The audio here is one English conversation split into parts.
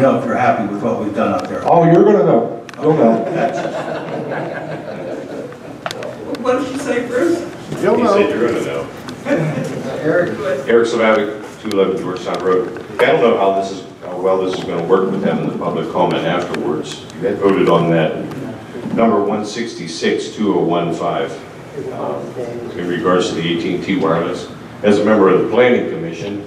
know if you're happy with what we've done up there. Oh, you're gonna know. You'll know. What did you say, Bruce? You'll know. He said you're gonna know. Eric Sivavec, 211 Georgetown Road. I don't know how well this is going to work with having the public comment afterwards. You had voted on that number 166-2015 in regards to the AT&T wireless. As a member of the Planning Commission,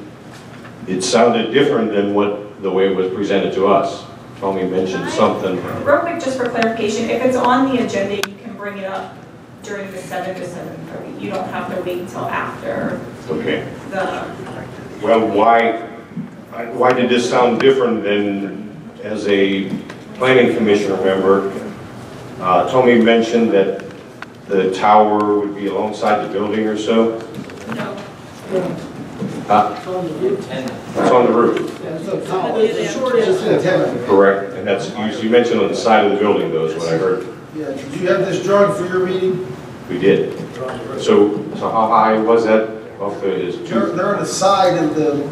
it sounded different than the way it was presented to us. Tommy mentioned something. Real quick, just for clarification, if it's on the agenda, you can bring it up during the 7 to 7:30. You don't have to wait until after. Okay. Well, why did this sound different than as a Planning Commissioner member? Tommy mentioned that the tower would be alongside the building or so. No. It's on the roof. Correct, and that's you mentioned on the side of the building, though, is what I heard. Yeah, did you have this drawing for your meeting? We did. So how high was that? They're on the side of the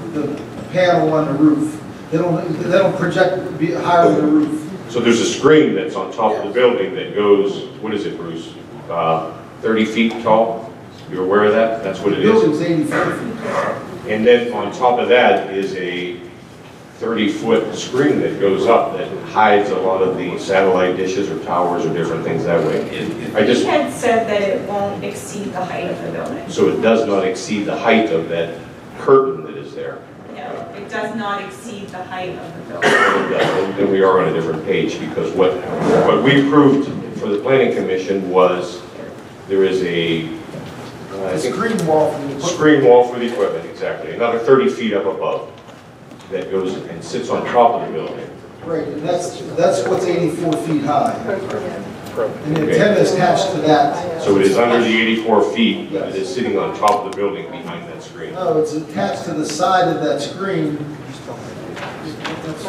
panel on the roof. They don't project higher than the roof. So there's a screen that's on top of the building that goes, what is it, Bruce? 30 feet tall? You're aware of that? That's what it is? The building's 85 feet. And then on top of that is a 30-foot screen that goes up that hides a lot of the satellite dishes or towers or different things that way. He had said that it won't exceed the height of the building. So it does not exceed the height of that curtain that is there. No, it does not exceed the height of the building. Then we are on a different page, because what we approved for the Planning Commission was there is a screen wall for the equipment. Screen wall for the equipment, exactly. Another 30 feet up above that goes and sits on top of the building. Right, and that's what's 84 feet high. And the antenna is attached to that. So it is under the 84 feet, but it is sitting on top of the building behind that screen. No, it's attached to the side of that screen. Is this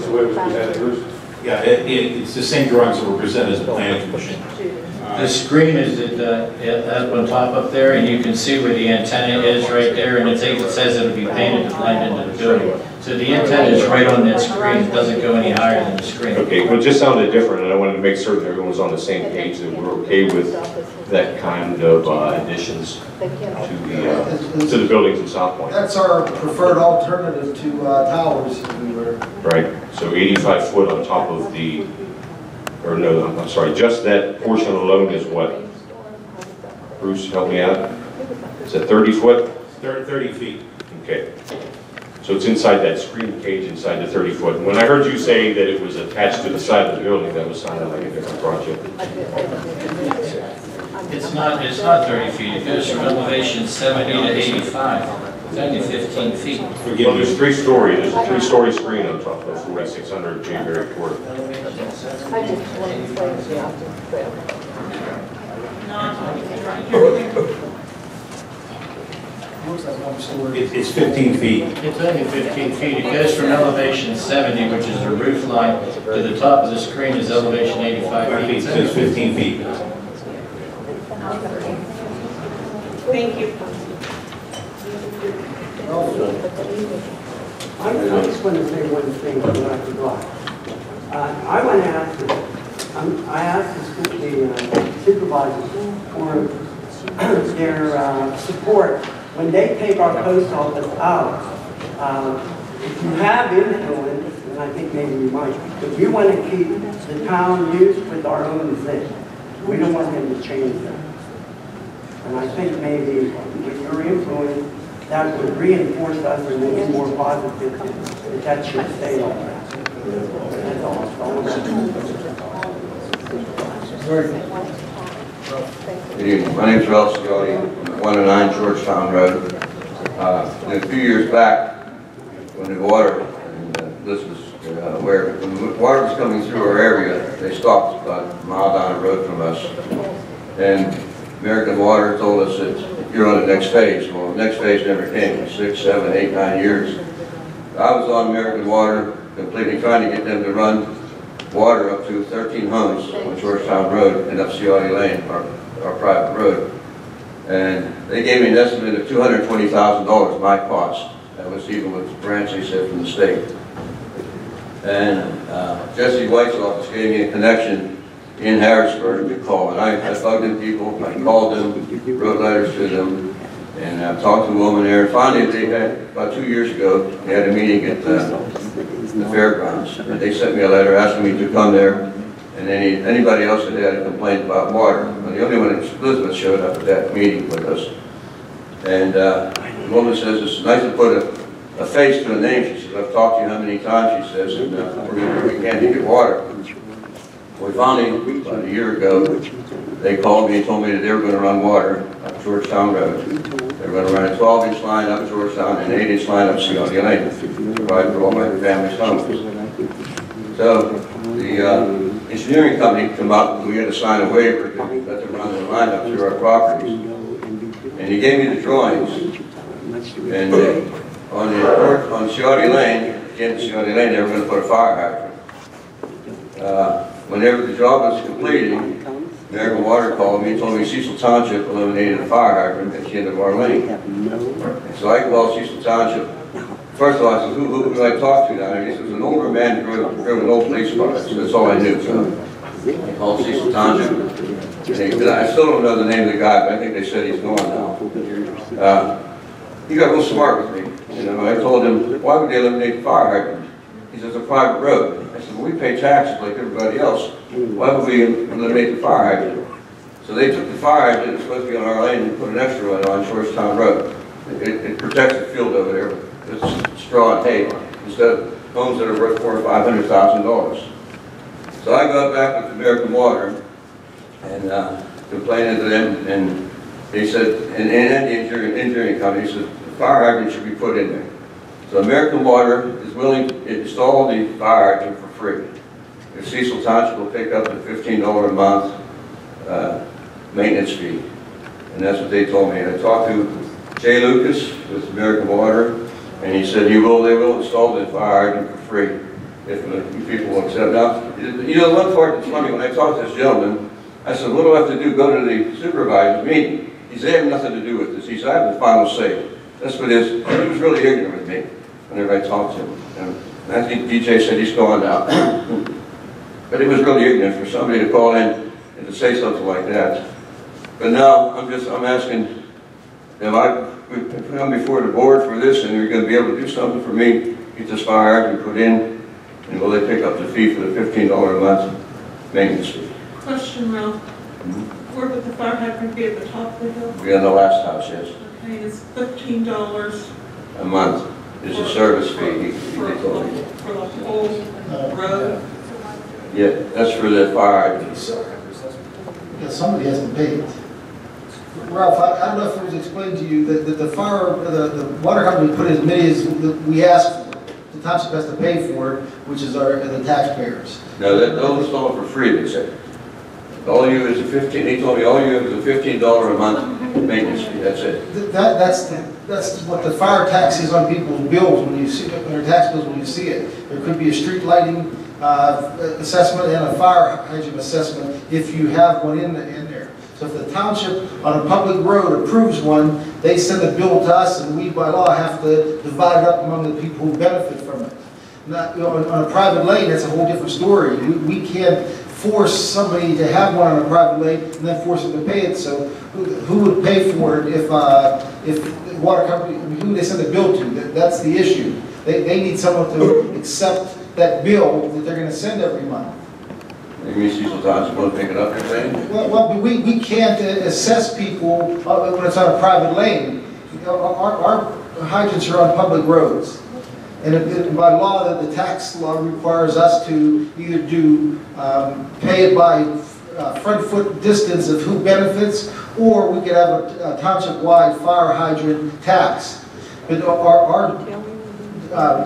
the way it was presented, Bruce? Yeah, it's the same drawings that were presented as a planning commission. The screen is up on top up there, and you can see where the antenna is right there, and it says it'll be painted to blend into the building. So the antenna is right on that screen. It doesn't go any higher than the screen. Okay, well, it just sounded different, and I wanted to make certain everyone was on the same page, that we're okay with that kind of additions to the buildings in Southpointe. That's our preferred alternative to towers everywhere. Right, so 85 foot on top of the, or no, I'm sorry, just that portion alone is what? Bruce, help me out. Is it 30 foot? 30 feet. Okay. So it's inside that screen cage, inside the 30 foot. And when I heard you say that it was attached to the side of the building, that was sounding like a different project. It's not 30 feet. It goes from elevation 70 to 85. It's only 15 feet. Well, there's 3 stories. There's a 3-story screen on top of 4600 January Court. I just want to explain to It's 15 feet. It's only 15 feet. It goes from elevation 70, which is the roof line, to the top of the screen is elevation 85 feet. It says 15 feet. Thank you. I just want to say one thing that I forgot. I want to ask, I asked the supervisors for their support when they take our post office out. If you have influence, and I think maybe you might, but we want to keep the town used with our own thing. We don't want them to change that. And I think maybe with your influence, that would reinforce us and make it more positive that should stay like that. That's all. Good evening. My name is Ralph Ciotti, 109 Georgetown Road. A few years back, when the water, and this was where when the water was coming through our area, they stopped about a mile down the road from us. And American Water told us that you're on the next phase. Well, the next phase never came. 6, 7, 8, 9 years. I was on American Water, completely trying to get them to run water up to 13 homes on Georgetown Road and up Ciotti Lane, our private road. And they gave me an estimate of $220,000, my cost. That was even with grants they said from the state. And Jesse White's office gave me a connection in Harrisburg to call. And I bugged them people, I called them, wrote letters to them, and talked to a woman there. And finally, they had, about 2 years ago, they had a meeting at the fairgrounds. And they sent me a letter asking me to come there, and anybody else that had a complaint about water. And the only one, Elizabeth, showed up at that meeting with us. And the woman says, it's nice to put a face to a name. She says, I've talked to you how many times, she says, and we can't get water. Well, finally, about a year ago, they called me and told me that they were going to run water up Georgetown Road. They were going to run a 12-inch line up Georgetown and an 8-inch line up Ciotti Lane, provide for all my family's homes. So the engineering company come up, and we had to sign a waiver to let them run the line up through our properties. And he gave me the drawings, and on Ciotti Lane, again Ciotti Lane, they were going to put a fire hydrant. Whenever the job was completed, American Water called me and told me Cecil Township eliminated a fire hydrant at the end of our lane. And so I called Cecil Township. First of all, I said, who do I talk to now? And he said, it was an older man who drove an old police car. So that's all I knew. So I called Cecil Township. And I still don't know the name of the guy, but I think they said he's gone now. He got real smart with me. You know, I told him, why would they eliminate the fire hydrant? He says, it's a private road. I said, well, we pay taxes like everybody else. Why would we eliminate the fire hydrant? So they took the fire hydrant that was supposed to be on our lane and put an extra one on Georgetown Road. It protects the field over there. It's straw and hay instead of homes that are worth $400,000 or $500,000. So I got back with American Water and complained to them, and they said, and the engineering company said, the fire hydrant should be put in there. So American Water is willing to install the fire hydrant for free. If Cecil Township will pick up the $15 a month maintenance fee. And that's what they told me. And I talked to Jay Lucas with American Water, and he said they will install the fire hydrant for free if people will accept. Now, you know, one part that's funny, when I talked to this gentleman, I said, what do I have to do? Go to the supervisors meeting. He said, I have nothing to do with this. He said, I have the final say. That's what it is. He was really ignorant with me whenever I talked to him. And I think DJ said he's gone now. But it was really ignorant for somebody to call in and to say something like that. But now I'm asking, if I come before the board for this and you're going to be able to do something for me, get this fire hydrant put in, and will they pick up the fee for the $15 a month maintenance fee? Question, Ralph. Where would the fire hydrant be, at the top of the hill? Be on the last house, yes. Okay, it's $15 A month is a service fee, for he told me. the whole road. Yeah, that's for the fire hydrant. Yeah, somebody has to pay it. Ralph, I don't know if it was explained to you that the water company put as many as we asked for. The township has to pay for it, which is the taxpayers. No, they'll install it for free, they said. All you is he told me all you have is a $15 a month maintenance fee, that's it. That's what the fire tax is on people's bills when you see it, their tax bills when you see it. There could be a street lighting assessment and a fire hydrant assessment if you have one in there. So if the township on a public road approves one, they send a bill to us, and we by law have to divide it up among the people who benefit from it. Not, you know, on a private lane, that's a whole different story. We can't force somebody to have one on a private lane and then force them to pay it. So who would pay for it if the water company, who they send a bill to? That's the issue. They need someone to accept that bill that they're going to send every month. You mean Cecil Township will pick it up, you're saying? Well, we can't assess people when it's on a private lane. Our hydrants are on public roads. And by law, the tax law requires us to either pay it by front foot distance of who benefits, or we could have a township-wide fire hydrant tax. But our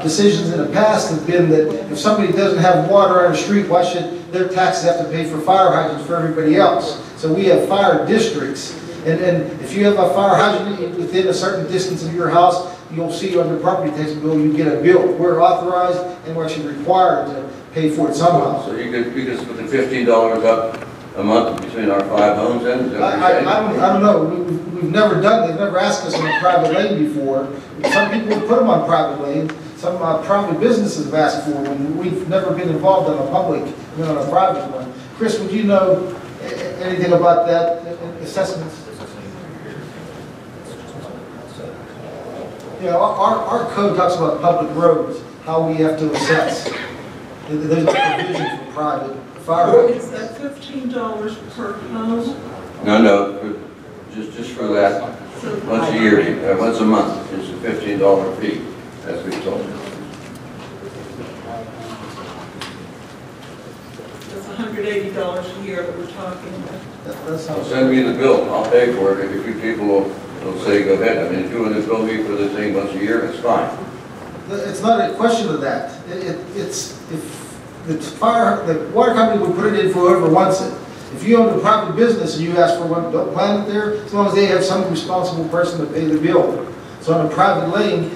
decisions in the past have been that if somebody doesn't have water on the street, why should their taxes have to pay for fire hydrants for everybody else? So we have fire districts, and if you have a fire hydrant within a certain distance of your house, you'll see on your property tax bill you get a bill. We're authorized and we're actually required to pay for it somehow. So you could split the $15 up a month between our 5 homes then? Is that what you're saying? I don't know. We've never done, they've never asked us on a private lane before. Some people would put them on private lanes. some private businesses have asked for when we've never been involved in a public, on a private one. Chris, would you know anything about that, assessments? Yeah, our code talks about public roads, how we have to assess. There's no provision for private fire. Is that $15 per home? No, just for that, once a year, once a month, it's a $15 fee, as we told you. That's $180 a year that we're talking about. That sounds. Send me the bill, I'll pay for it, if you people will say go ahead. I mean, if you want to bill me for the thing once a year, it's fine. It's not a question of that. It's if the water company would put it in for whoever wants it. If you own a private business and you ask for one, don't plant it there, as long as they have some responsible person to pay the bill. So on a private lane,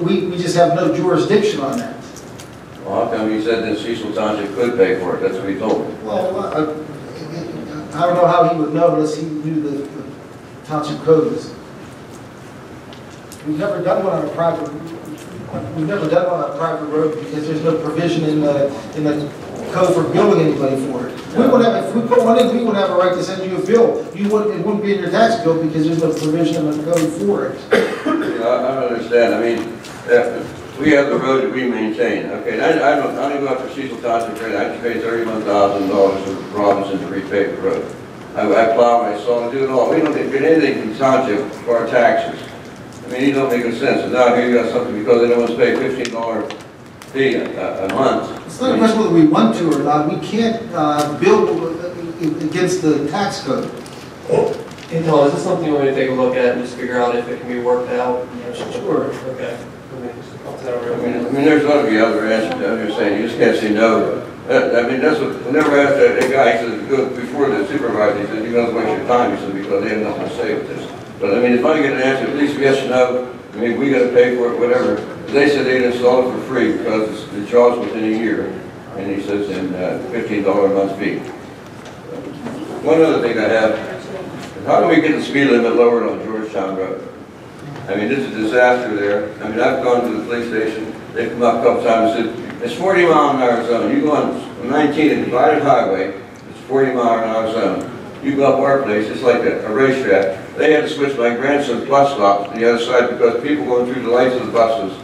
we just have no jurisdiction on that. Well, how come you said that Cecil Township could pay for it? That's what he told me. Well, I don't know how he would know unless he knew the township codes. We've never done one on a private. We've never done one on a private road because there's no provision in the code for billing anybody for it. We would have, if we put one in, we would have a right to send you a bill. It wouldn't be in your tax bill because there's no provision in the code for it. I don't understand. I mean, we have the road that we maintain. Okay, I don't go after Cecil Township. I have to pay $31,000 to Robinson to repave the road. I plow my saw and do it all. We don't get anything from Township for our taxes. I mean, it don't make any sense. And now here you got something because they don't want to pay $15 fee a month. It's not a question whether we want to or not. We can't bill against the tax code. Hey, Tom, is this something you want me to take a look at and just figure out if it can be worked out? Sure. Okay. I mean, there's got to be other answers. I'm just saying, you just can't say no. I mean, that's what, I never asked that guy, he said, go before the supervisor, he said, you're going to waste your time, he said, because they have nothing to say with this. But I mean, if I get an answer, at least yes or no, I mean, we got to pay for it, whatever. They said they'd install it for free because the job's within a year. And he says, and $15 a month fee. One other thing I have, how do we get the speed limit lowered on Georgetown Road? I mean, this is a disaster there. I mean, I've gone to the police station, they've come up a couple times and said, it's 40-mile-an-hour zone. You go on 19, a divided highway, it's 40-mile-an-hour zone. You go up our place, it's like a racetrack. They had to switch my grandson's bus stop to the other side because people going through the lights of the buses.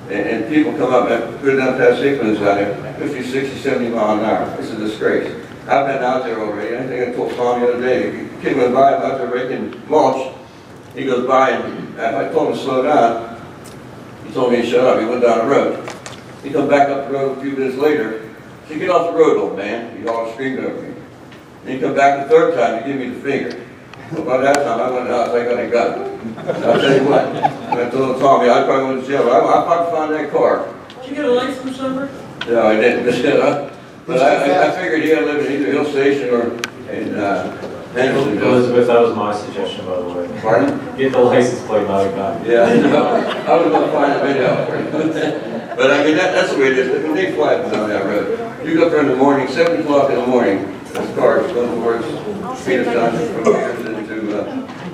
And people come up and go down past Hickman's out there, 50, 60, 70 mile an hour. It's a disgrace. I've been out there already. I think I told Tom the other day, a kid went by, I'm out there raking mulch. He goes by and I told him to slow down. He told me to shut up. He went down the road. He come back up the road a few minutes later. He said, get off the road, old man. He all screamed over me. And he come back the third time to give me the finger. Well, by that time, I went out, I got a gun. I'll tell you what, I told Tommy, I probably went to jail. I'll probably find that car. Did you get a license number? No, I didn't. But I figured he had to live in either Hill Station or in Henderson. Elizabeth, that was my suggestion, by the way. Pardon? Get the license plate, not a gun. Yeah, I know. I was going to find a video for you. But I mean, that's the way it is. I mean, they fly up and down that road. You go up there in the morning, 7 o'clock in the morning, there's cars going towards Peter Township from Henderson to,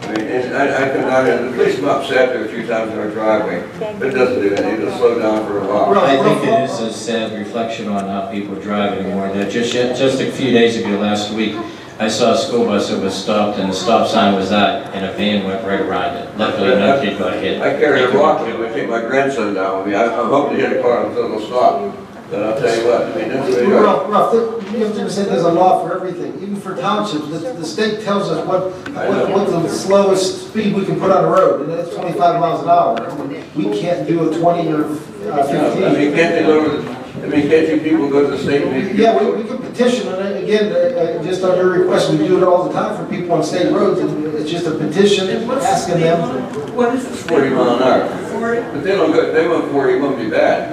I mean, and I come down there, and the police come up, sat there a few times in our driveway, but it doesn't do anything, it'll slow down for a while. I think it is a sad reflection on how people drive anymore. That just a few days ago, last week, I saw a school bus that was stopped and the stop sign was out and a van went right around it. Luckily, no kid got hit. I carry a rock and I take my grandson down with me. I'm hoping to hit a car until it'll stop. But I'll tell you what, I mean, that's the way it Ralph, you have to understand there's a law for everything, even for townships. The state tells us what the slowest speed we can put on the road, and that's 25 miles an hour. I mean, we can't do a 20 or 15. I mean, can't they lower the, I mean, can't you people go to the state and... Yeah, we can petition, and again, just on your request, we do it all the time for people on state roads, and it's just a petition asking them. What is the 40 mile an hour. 40? But they don't go, they went 40, it won't be bad.